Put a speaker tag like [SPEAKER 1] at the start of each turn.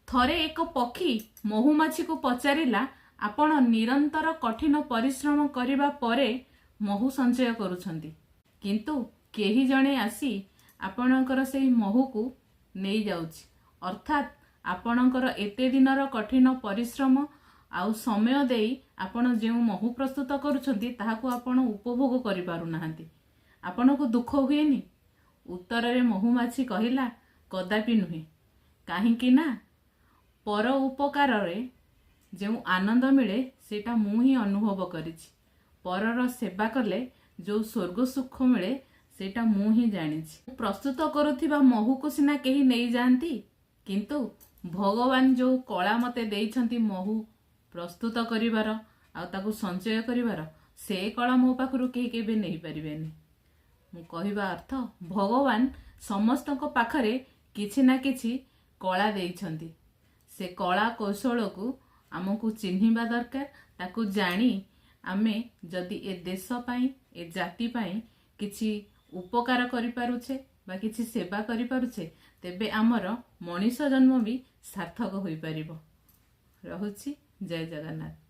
[SPEAKER 1] ଥରେ ଏକ ପକ୍ଷୀ ମହୁମାଛିକୁ ପଚାରିଲା, ଆପଣ ନିରନ୍ତର କଠିନ ପରିଶ୍ରମ କରିବା ପରେ ମହୁ ସଞ୍ଚୟ କରୁଛନ୍ତି, କିନ୍ତୁ କେହି ଜଣେ ଆସି ଆପଣଙ୍କର ସେହି ମହୁକୁ ନେଇଯାଉଛି। ଅର୍ଥାତ୍ ଆପଣଙ୍କର ଏତେ ଦିନର କଠିନ ପରିଶ୍ରମ ଆଉ ସମୟ ଦେଇ ଆପଣ ଯେଉଁ ମହୁ ପ୍ରସ୍ତୁତ କରୁଛନ୍ତି ତାହାକୁ ଆପଣ ଉପଭୋଗ କରିପାରୁନାହାନ୍ତି। ଆପଣଙ୍କୁ ଦୁଃଖ ହୁଏନି? ଉତ୍ତରରେ ମହୁମାଛି କହିଲା, କଦାପି ନୁହେଁ। କାହିଁକି ନା ପର ଉପକାରରେ ଯେଉଁ ଆନନ୍ଦ ମିଳେ ସେଇଟା ମୁଁ ହିଁ ଅନୁଭବ କରିଛି। ପରର ସେବା କଲେ ଯେଉଁ ସ୍ୱର୍ଗ ସୁଖ ମିଳେ ସେଇଟା ମୁଁ ହିଁ ଜାଣିଛି। ପ୍ରସ୍ତୁତ କରୁଥିବା ମହୁକୁ ସିନା କେହି ନେଇଯାଆନ୍ତି, କିନ୍ତୁ ଭଗବାନ ଯେଉଁ କଳା ମୋତେ ଦେଇଛନ୍ତି ମହୁ ପ୍ରସ୍ତୁତ କରିବାର ଆଉ ତାକୁ ସଞ୍ଚୟ କରିବାର, ସେ କଳା ମୋ ପାଖରୁ କେହି କେବେ ନେଇପାରିବେନି। ମୁଁ କହିବା ଅର୍ଥ, ଭଗବାନ ସମସ୍ତଙ୍କ ପାଖରେ କିଛି ନା କିଛି କଳା ଦେଇଛନ୍ତି। ସେ କଳା କୌଶଳକୁ ଆମକୁ ଚିହ୍ନିବା ଦରକାର। ତାକୁ ଜାଣି ଆମେ ଯଦି ଏ ଦେଶ ପାଇଁ, ଏ ଜାତି ପାଇଁ କିଛି ଉପକାର କରିପାରୁଛେ ବା କିଛି ସେବା କରିପାରୁଛେ, ତେବେ ଆମର ମଣିଷ ଜନ୍ମ ବି ସାର୍ଥକ ହୋଇପାରିବ। ରହୁଛି। ଜୟ ଜଗନ୍ନାଥ।